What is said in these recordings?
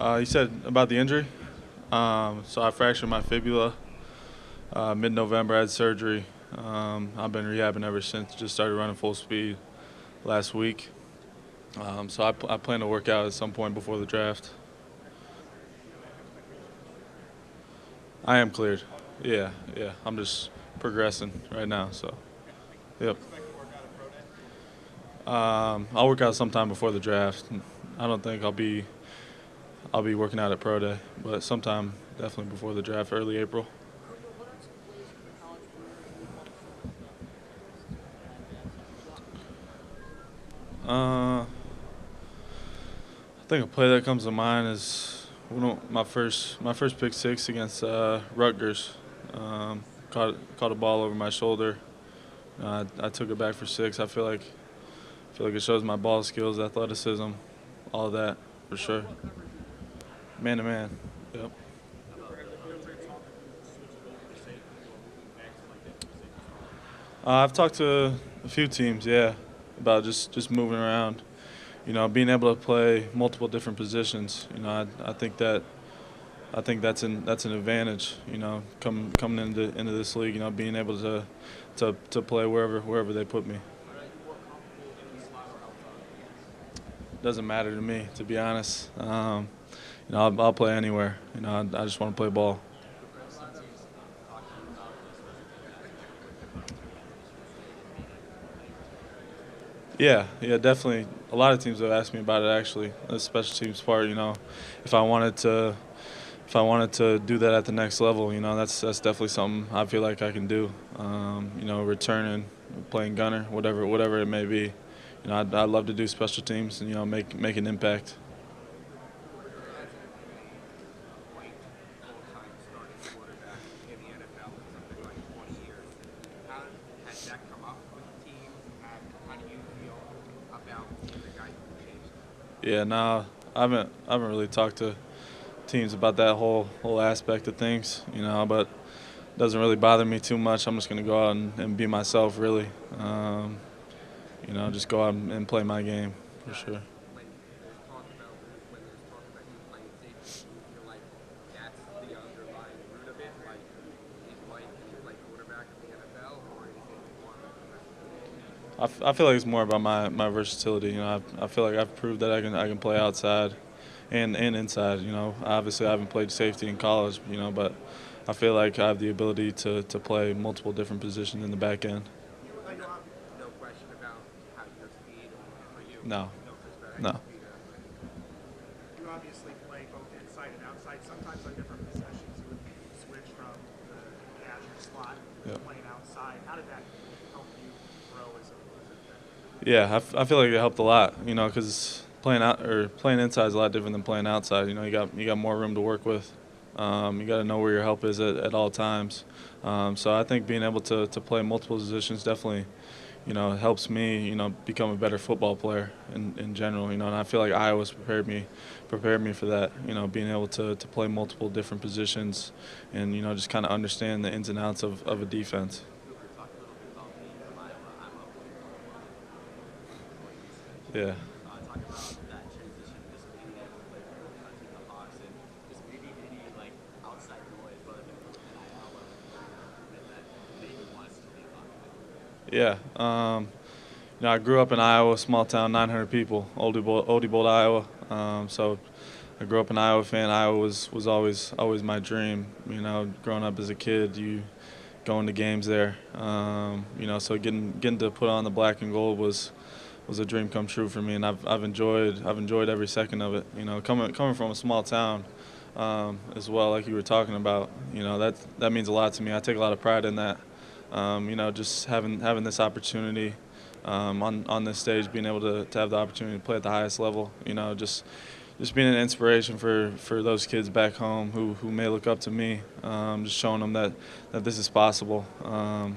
You said about the injury. So I fractured my fibula mid-November. I had surgery. I've been rehabbing ever since. Just started running full speed last week. So I plan to work out at some point before the draft. I am cleared. Yeah. I'm just progressing right now. So, yep. I'll work out sometime before the draft. I don't think I'll be working out at pro day, but sometime definitely before the draft, early April. I think a play that comes to mind is my first pick six against Rutgers. Caught a ball over my shoulder. I took it back for six. I feel like it shows my ball skills, athleticism, all of that for sure. Man to man. Yep. I've talked to a few teams, yeah, about just moving around. Being able to play multiple different positions. I think that's an advantage. Coming into this league. Being able to play wherever they put me. Doesn't matter to me, to be honest. I'll play anywhere. I just want to play ball. Yeah, definitely. A lot of teams have asked me about it actually, the special teams part. If I wanted to, if I wanted to do that at the next level, that's definitely something I feel like I can do. Returning, playing gunner, whatever it may be. I'd love to do special teams and make an impact. Yeah, no, I haven't really talked to teams about that whole aspect of things, but it doesn't really bother me too much. I'm just gonna go out and be myself, really. Just go out and play my game for sure. I feel like it's more about my versatility. I feel like I've proved that I can play outside and inside. Obviously I haven't played safety in college, but I feel like I have the ability to play multiple different positions in the back end. No, no. You obviously play both inside and outside. Sometimes on different possessions, you would switch from the casual slot to Yep. playing outside. How did that help you grow as a defender? Yeah, I feel like it helped a lot. Because playing inside is a lot different than playing outside. You got more room to work with. You got to know where your help is at all times. So I think being able to play multiple positions definitely, helps me, become a better football player in general. And I feel like Iowa's prepared me for that. Being able to play multiple different positions, and just kind of understand the ins and outs of a defense. Yeah. Yeah. I grew up in Iowa, small town, 900 people, Oldie Iowa. So I grew up an Iowa fan. Iowa was always my dream. Growing up as a kid, you going to games there. So getting to put on the black and gold was a dream come true for me, and I've enjoyed every second of it. Coming from a small town as well, like you were talking about. That means a lot to me. I take a lot of pride in that. Just having this opportunity on this stage, being able to have the opportunity to play at the highest level. Just being an inspiration for those kids back home who may look up to me. Just showing them that this is possible. And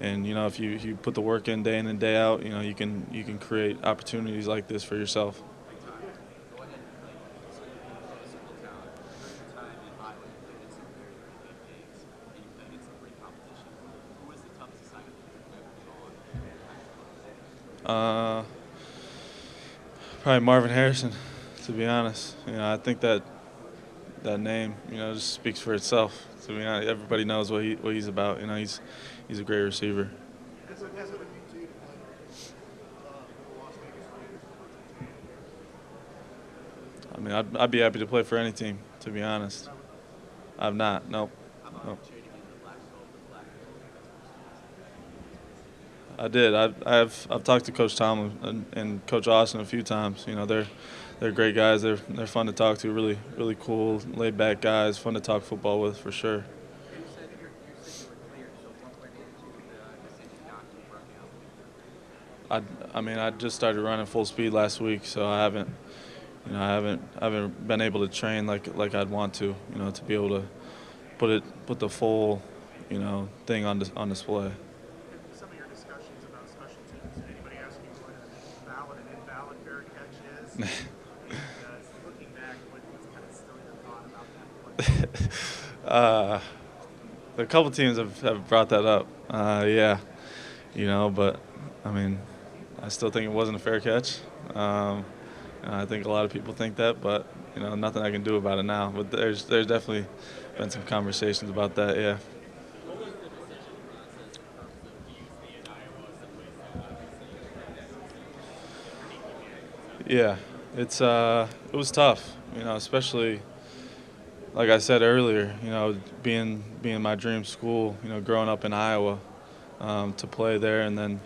if you put the work in and day out, you can create opportunities like this for yourself. Uh, Probably Marvin Harrison. To be honest, I think that name, just speaks for itself. To be honest, everybody knows what he's about. He's a great receiver. Has it been new to you to play the Las Vegas Raiders? I mean, I'd be happy to play for any team. To be honest, I've not. Nope. Nope. I did. I've talked to Coach Tomlin and Coach Austin a few times. They're great guys. They're fun to talk to. Really cool, laid back guys. Fun to talk football with for sure. I mean, I just started running full speed last week, so I haven't been able to train like I'd want to. To be able to put the full, thing on display. Some of your discussions about special teams, did anybody ask you what a valid and invalid fair catch is? And, looking back, what's kind of still your thought about that play? A couple teams have brought that up. Yeah, but I mean, I still think it wasn't a fair catch. I think a lot of people think that, but nothing I can do about it now. But there's definitely been some conversations about that. Yeah. Yeah, it was tough, especially like I said earlier, being my dream school, growing up in Iowa, to play there, and then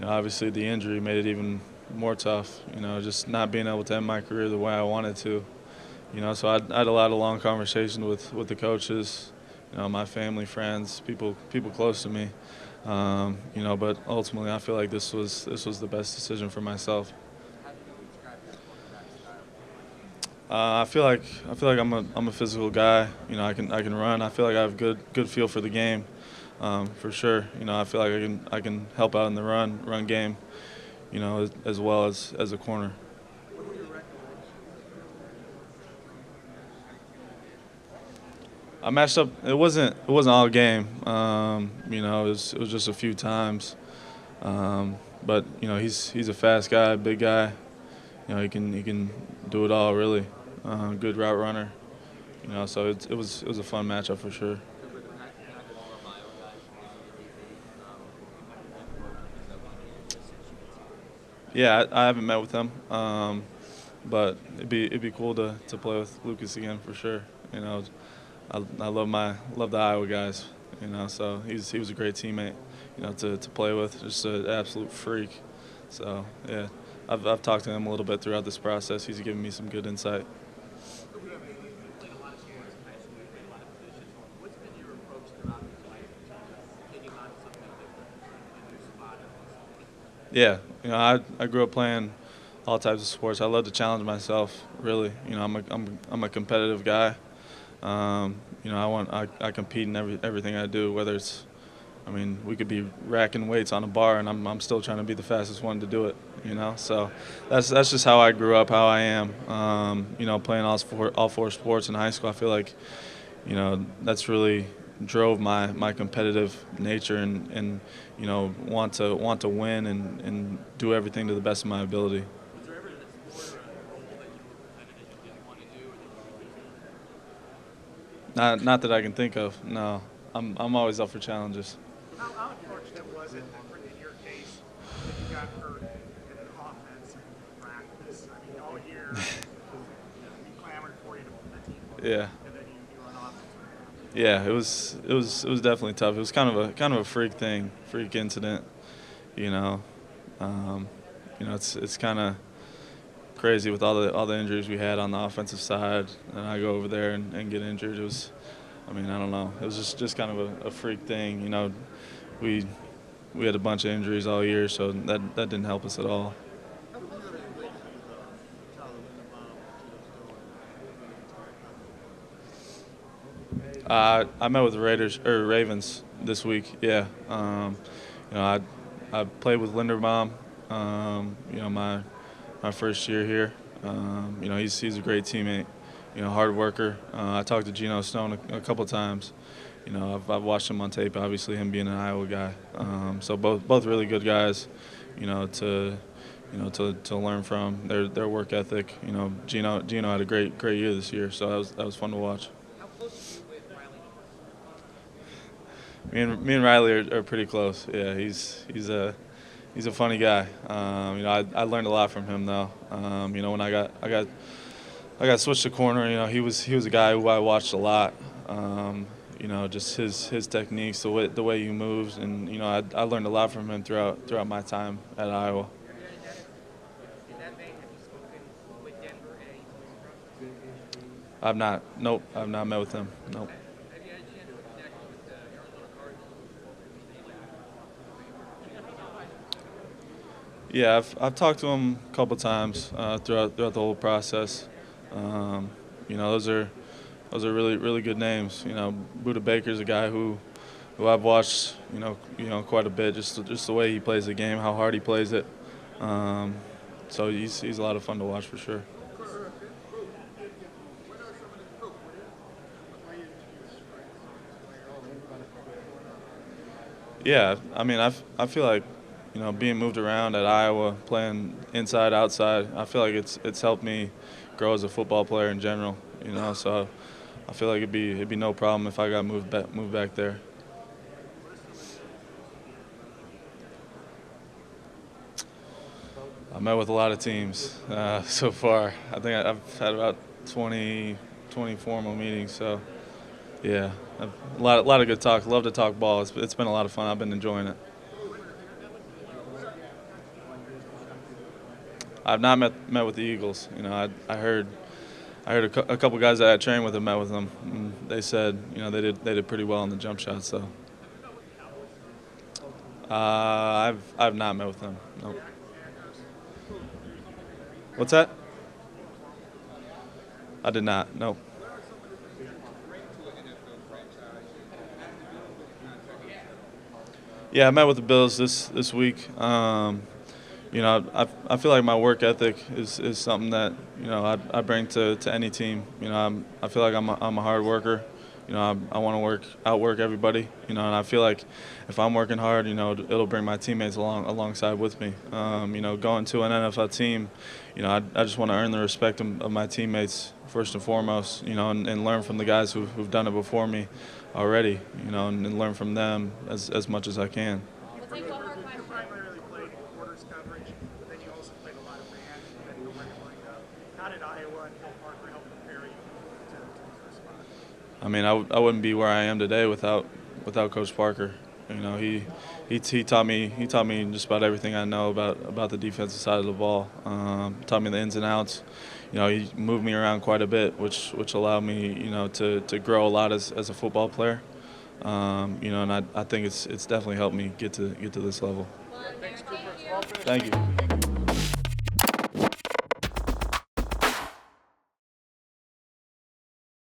obviously the injury made it even more tough. Just not being able to end my career the way I wanted to. So I had a lot of long conversations with the coaches, my family, friends, people close to me. But ultimately I feel like this was the best decision for myself. I feel like I'm a physical guy. I can run. I feel like I have good feel for the game, for sure. I feel like I can help out in the run game, as well as a corner. I matched up. It wasn't all game. It was just a few times. But he's a fast guy, big guy. He can do it all really. Good route runner. So it was a fun matchup for sure. Yeah, I haven't met with him, but it'd be cool to play with Lucas again for sure. I love the Iowa guys. So he was a great teammate. To play with, just an absolute freak. So yeah, I've talked to him a little bit throughout this process. He's given me some good insight. Yeah, I grew up playing all types of sports. I love to challenge myself. Really, I'm a competitive guy. I compete in everything I do. Whether it's, we could be racking weights on a bar, and I'm still trying to be the fastest one to do it. So that's just how I grew up, how I am. Playing all four sports in high school. I feel like, that's really drove my competitive nature and want to win and do everything to the best of my ability. Not that I can think of. No, I'm always up for challenges. How unfortunate was it that in your case that you got hurt in an offense in practice? All year we clamored for you to win the team. Yeah. And then you run off. Yeah, it was definitely tough. It was kind of a freak incident. It's kind of crazy with all the injuries we had on the offensive side, and I go over there and get injured. It was, I don't know. It was just kind of a freak thing. We had a bunch of injuries all year, so that didn't help us at all. I met with the Ravens this week. Yeah, I played with Linderbaum. My first year here. He's a great teammate. Hard worker. I talked to Geno Stone a couple times. I've watched him on tape. Obviously, him being an Iowa guy. So both really good guys. To to learn from their work ethic. Gino had a great year this year, so that was fun to watch. How close are you with Riley? Me and Riley are pretty close. Yeah, he's a funny guy. I learned a lot from him though. When I got switched to corner, he was a guy who I watched a lot. Just his techniques, the way he moves, and I learned a lot from him throughout my time at Iowa. In that vein, have you spoken with Denver at any point? I've not. Nope. I've not met with him. Nope. Have you had a chance to connect with the Arizona Cardinals? Yeah, I've talked to him a couple times throughout the whole process. Those are really good names. Budda Baker is a guy who I've watched quite a bit. Just the way he plays the game, how hard he plays it. So he's a lot of fun to watch for sure. Yeah, I feel like being moved around at Iowa, playing inside, outside, I feel like it's helped me grow as a football player in general. So I feel like it'd be no problem if I got moved back there. I met with a lot of teams so far. I think I've had about 20 formal meetings. So yeah, a lot of good talk. Love to talk ball. It's been a lot of fun. I've been enjoying it. I've not met with the Eagles. I heard a couple guys that I trained with have met with them. And they said they did pretty well on the jump shot. So I've not met with them. Nope. What's that? I did not. Nope. Yeah, I met with the Bills this week. I feel like my work ethic is something that I bring to any team. I feel like I'm a hard worker. I want to outwork everybody. And I feel like if I'm working hard, it'll bring my teammates alongside with me. Going to an NFL team, I just want to earn the respect of my teammates first and foremost. And learn from the guys who've done it before me already. And learn from them as much as I can. You primarily played quarters coverage, but then you also played a lot of man, depending on where you lined up. How did Iowa and Phil Parker help prepare you to the spot? I wouldn't be where I am today without Coach Parker. He taught me just about everything I know about the defensive side of the ball. Taught me the ins and outs. He moved me around quite a bit, which allowed me to grow a lot as a football player. And I think it's definitely helped me get to this level. Thanks, Cooper. Thank you.